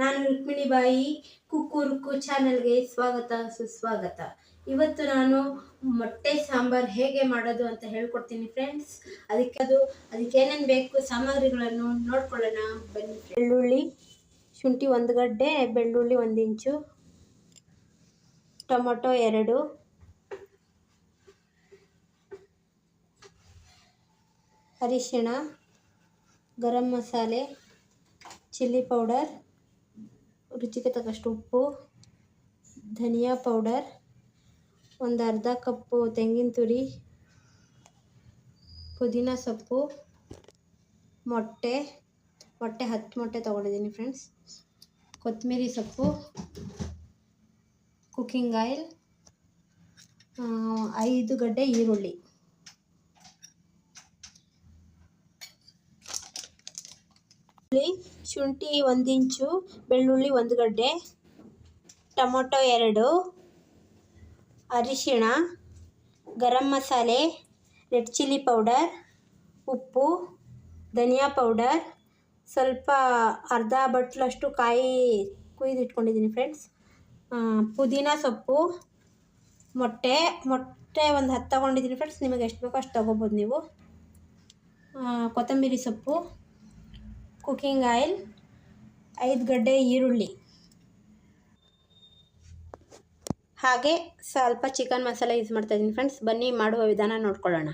ನಾನು ರುಕ್ಮಿಣಿ ಬಾಯಿ ಕುಕ್ಕುರುಕು ಚಾನೆಲ್ಗೆ ಸ್ವಾಗತ ಸುಸ್ವಾಗತ. ಇವತ್ತು ನಾನು ಮೊಟ್ಟೆ ಸಾಂಬಾರ್ ಹೇಗೆ ಮಾಡೋದು ಅಂತ ಹೇಳ್ಕೊಡ್ತೀನಿ ಫ್ರೆಂಡ್ಸ್. ಅದಕ್ಕೆ ಏನೇನು ಬೇಕು ಸಾಮಗ್ರಿಗಳನ್ನು ನೋಡ್ಕೊಳ್ಳೋಣ ಬನ್ನಿ. ಬೆಳ್ಳುಳ್ಳಿ, ಶುಂಠಿ 1 ಗಡ್ಡೆ, ಬೆಳ್ಳುಳ್ಳಿ 1 ಇಂಚು, ಟೊಮೊಟೊ 2, ಅರಿಶಿಣ, ಗರಂ ಮಸಾಲೆ, ಚಿಲ್ಲಿ ಪೌಡರ್, ರುಚಿಗೆ ತಕ್ಕಷ್ಟು ಉಪ್ಪು, ಧನಿಯಾ ಪೌಡರ್, ಒಂದು ಅರ್ಧ ಕಪ್ಪು ತೆಂಗಿನ ತುರಿ, ಪುದೀನ ಸೊಪ್ಪು, ಮೊಟ್ಟೆ 10 ಮೊಟ್ಟೆ ತೊಗೊಂಡಿದ್ದೀನಿ ಫ್ರೆಂಡ್ಸ್, ಕೊತ್ತಂಬರಿ ಸೊಪ್ಪು, ಕುಕ್ಕಿಂಗ್ ಆಯಿಲ್, 5 ಗಡ್ಡೆ ಈರುಳ್ಳಿ. ಶುಂಠಿ 1 ಇಂಚು, ಬೆಳ್ಳುಳ್ಳಿ 1 ಗಡ್ಡೆ, ಟೊಮೊಟೊ 2, ಅರಿಶಿಣ, garam masala, red chilli powder, ಉಪ್ಪು, ಧನಿಯಾ ಪೌಡರ್, ಸ್ವಲ್ಪ ಅರ್ಧ ಬಟ್ಲಷ್ಟು ಕಾಯಿ ಕುಯ್ದಿಟ್ಕೊಂಡಿದ್ದೀನಿ ಫ್ರೆಂಡ್ಸ್, ಪುದೀನ ಸೊಪ್ಪು, ಮೊಟ್ಟೆ ಒಂದು 10 ತೊಗೊಂಡಿದ್ದೀನಿ ಫ್ರೆಂಡ್ಸ್. ನಿಮಗೆ ಎಷ್ಟು ಬೇಕೋ ಅಷ್ಟು ತೊಗೋಬೋದು ನೀವು. ಕೊತ್ತಂಬರಿ ಸೊಪ್ಪು, ಕುಕ್ಕಿಂಗ್ ಆಯಿಲ್, 5 ಗಡ್ಡೆ ಈರುಳ್ಳಿ, ಹಾಗೆ ಸ್ವಲ್ಪ ಚಿಕನ್ ಮಸಾಲೆ ಯೂಸ್ ಮಾಡ್ತಾ ಇದ್ದೀನಿ ಫ್ರೆಂಡ್ಸ್. ಬನ್ನಿ ಮಾಡುವ ವಿಧಾನ ನೋಡ್ಕೊಳ್ಳೋಣ.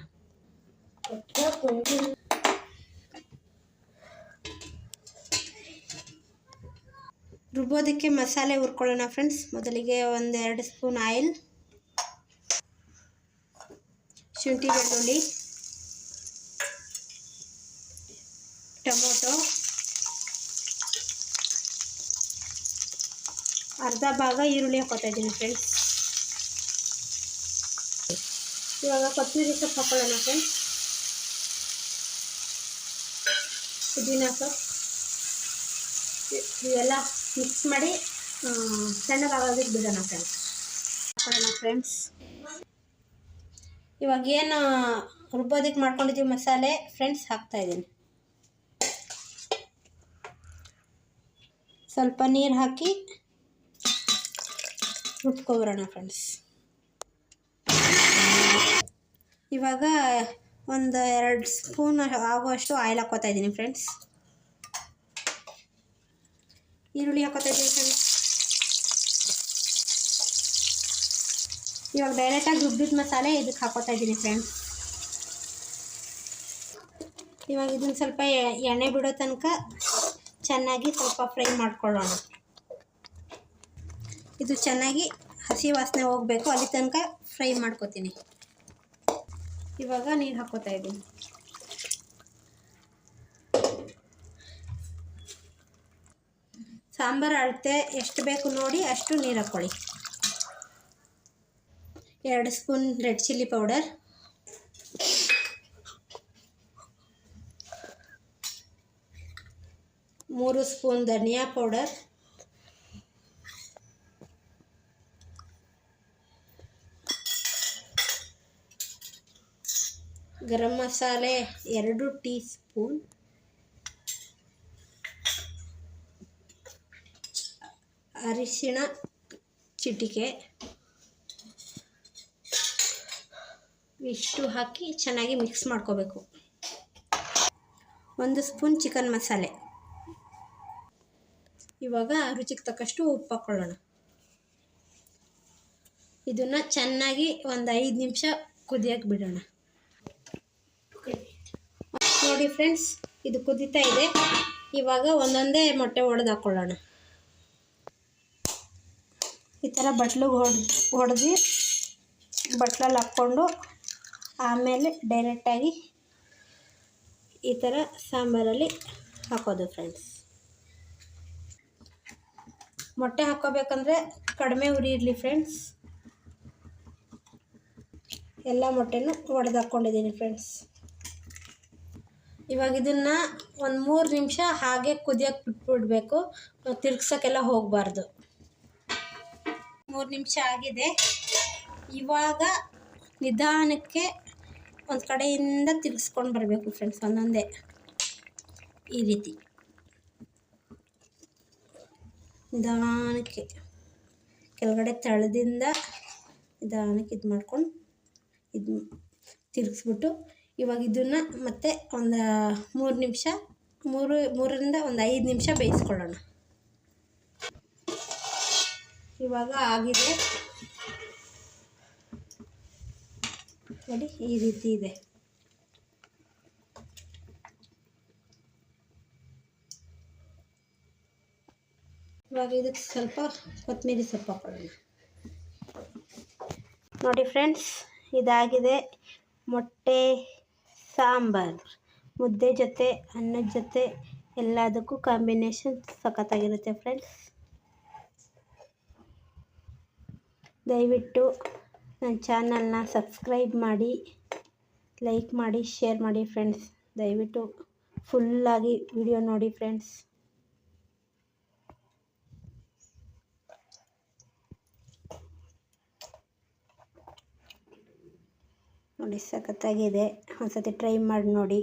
ರುಬ್ಬೋದಕ್ಕೆ ಮಸಾಲೆ ಹುರ್ಕೊಳ್ಳೋಣ ಫ್ರೆಂಡ್ಸ್. ಮೊದಲಿಗೆ 1-2 ಸ್ಪೂನ್ ಆಯಿಲ್, ಶುಂಠಿ ಬೆಳ್ಳುಳ್ಳಿ, ಟೊಮೊಟೊ, ಅರ್ಧ ಭಾಗ ಈರುಳ್ಳಿ ಹಾಕೋತಾ ಇದ್ದೀನಿ ಫ್ರೆಂಡ್ಸ್. ಇವಾಗ ಕೊತ್ತಂಬರಿ ಸೊಪ್ಪು ಹಾಕೊಳ್ಳೋಣ ಫ್ರೆಂಡ್ಸ್, ಪುದೀನ ಸೊಪ್ಪು, ಇವೆಲ್ಲ ಮಿಕ್ಸ್ ಮಾಡಿ ಸಣ್ಣಗಾಗೋದಕ್ಕೆ ಬಿಡೋಣ ಫ್ರೆಂಡ್ಸ್. ಹಾಕೊಳ್ಳೋಣ ಫ್ರೆಂಡ್ಸ್. ಇವಾಗ ಏನು ರುಬ್ಬೋದಕ್ಕೆ ಮಾಡ್ಕೊಂಡಿದ್ದೀವಿ ಮಸಾಲೆ ಫ್ರೆಂಡ್ಸ್ ಹಾಕ್ತಾ ಇದ್ದೀನಿ. ಸ್ವಲ್ಪ ನೀರು ಹಾಕಿ ರುಬ್ಕೊಬರೋಣ ಫ್ರೆಂಡ್ಸ್. ಇವಾಗ 1-2 ಸ್ಪೂನ್ ಆಗುವಷ್ಟು ಆಯಿಲ್ ಹಾಕೋತಾ ಇದ್ದೀನಿ ಫ್ರೆಂಡ್ಸ್. ಈರುಳ್ಳಿ ಹಾಕೋತಾ ಇದ್ದೀನಿ ಫ್ರೆಂಡ್ಸ್. ಇವಾಗ ಡೈರೆಕ್ಟಾಗಿ ರುಬ್ಬಿದ ಮಸಾಲೆ ಇದಕ್ಕೆ ಹಾಕೋತಾ ಇದ್ದೀನಿ ಫ್ರೆಂಡ್ಸ್. ಇವಾಗ ಇದನ್ನು ಸ್ವಲ್ಪ ಎಣ್ಣೆ ಬಿಡೋ ತನಕ ಚೆನ್ನಾಗಿ ಸ್ವಲ್ಪ ಫ್ರೈ ಮಾಡ್ಕೊಳ್ಳೋಣ. ಇದು ಚೆನ್ನಾಗಿ ಹಸಿ ವಾಸನೆ ಹೋಗಬೇಕು, ಅಲ್ಲಿ ತನಕ ಫ್ರೈ ಮಾಡ್ಕೊತೀನಿ. ಇವಾಗ ನೀರು ಹಾಕೋತಾ ಇದ್ದೀನಿ. ಸಾಂಬಾರು ಅಳತೆ ಎಷ್ಟು ಬೇಕು ನೋಡಿ ಅಷ್ಟು ನೀರು ಹಾಕ್ಕೊಳ್ಳಿ. 2 spoon red chilli powder, 3 spoon ಧನಿಯಾ powder, garam masala 2 tea spoon, ಅರಿಶಿಣ ಚಿಟಿಕೆ, ಇಷ್ಟು ಹಾಕಿ ಚೆನ್ನಾಗಿ ಮಿಕ್ಸ್ ಮಾಡ್ಕೋಬೇಕು. 1 ಸ್ಪೂನ್ ಚಿಕನ್ ಮಸಾಲೆ. ಇವಾಗ ರುಚಿಗೆ ತಕ್ಕಷ್ಟು ಉಪ್ಪು ಹಾಕ್ಕೊಳ್ಳೋಣ. ಇದನ್ನು ಚೆನ್ನಾಗಿ 5 ನಿಮಿಷ ಕುದಿಯೋಕ್ಕೆ ಬಿಡೋಣ. ನೋಡಿ ಫ್ರೆಂಡ್ಸ್, ಇದು ಕುದೀತಾ ಇದೆ. ಇವಾಗ ಒಂದೊಂದೇ ಮೊಟ್ಟೆ ಒಡೆದು ಹಾಕ್ಕೊಳ್ಳೋಣ. ಈ ಥರ ಬಟ್ಲಿಗೆ ಹೊಡೆದು ಬಟ್ಲಲ್ಲಿ ಹಾಕ್ಕೊಂಡು ಆಮೇಲೆ ಡೈರೆಕ್ಟಾಗಿ ಈ ಥರ ಸಾಂಬಾರಲ್ಲಿ ಹಾಕೋದು ಫ್ರೆಂಡ್ಸ್. ಮೊಟ್ಟೆ ಹಾಕ್ಕೋಬೇಕಂದ್ರೆ ಕಡಿಮೆ ಉರಿ ಇರಲಿ ಫ್ರೆಂಡ್ಸ್. ಎಲ್ಲ ಮೊಟ್ಟೆನೂ ಒಡೆದು ಹಾಕ್ಕೊಂಡಿದ್ದೀನಿ ಫ್ರೆಂಡ್ಸ್. ಇವಾಗ ಇದನ್ನು 3 ನಿಮಿಷ ಹಾಗೆ ಕುದಿಯೋಕ್ಕೆ ಬಿಟ್ಬಿಡಬೇಕು, ತಿರ್ಗ್ಸೋಕ್ಕೆಲ್ಲ ಹೋಗಬಾರ್ದು. 3 ನಿಮಿಷ ಆಗಿದೆ. ಇವಾಗ ನಿಧಾನಕ್ಕೆ ಒಂದು ಕಡೆಯಿಂದ ತಿರ್ಗಿಸ್ಕೊಂಡು ಬರಬೇಕು ಫ್ರೆಂಡ್ಸ್, ಒಂದೊಂದೇ ಈ ರೀತಿ. ನಿಧಾನಕ್ಕೆ ಕೆಳಗಡೆ ತಳದಿಂದ ನಿಧಾನಕ್ಕೆ ಇದು ಮಾಡ್ಕೊಂಡು ಇದು ತಿರುಗಿಸ್ಬಿಟ್ಟು ಇವಾಗ ಇದನ್ನು ಮತ್ತೆ ಒಂದು 3 ನಿಮಿಷ 3ರಿಂದ ಒಂದು 5 ನಿಮಿಷ ಬೇಯಿಸ್ಕೊಳ್ಳೋಣ. ಇವಾಗ ಆಗಿದೆ ನೋಡಿ, ಈ ರೀತಿ ಇದೆ. ಇವಾಗ ಇದಕ್ಕೆ ಸ್ವಲ್ಪ ಕೊತ್ತಂಬರಿ ಸೊಪ್ಪು ಹಾಕೊಳ್ಳೋಣ. ನೋಡಿ ಫ್ರೆಂಡ್ಸ್, ಇದಾಗಿದೆ ಮೊಟ್ಟೆ ಸಾಂಬಾರು. ಮುದ್ದೆ ಜೊತೆ, ಅನ್ನದ ಜೊತೆ ಎಲ್ಲದಕ್ಕೂ ಕಾಂಬಿನೇಷನ್ ಸಖತ್ತಾಗಿರುತ್ತೆ ಫ್ರೆಂಡ್ಸ್. ದಯವಿಟ್ಟು ನನ್ನ ಚಾನಲ್ನ ಸಬ್ಸ್ಕ್ರೈಬ್ ಮಾಡಿ, ಲೈಕ್ ಮಾಡಿ, ಶೇರ್ ಮಾಡಿ ಫ್ರೆಂಡ್ಸ್. ದಯವಿಟ್ಟು ಫುಲ್ಲಾಗಿ ವಿಡಿಯೋ ನೋಡಿ ಫ್ರೆಂಡ್ಸ್. ನೋಡಿ ಸಖತ್ತಾಗಿದೆ, ಒಂದ್ಸತಿ ಟ್ರೈ ಮಾಡಿ ನೋಡಿ.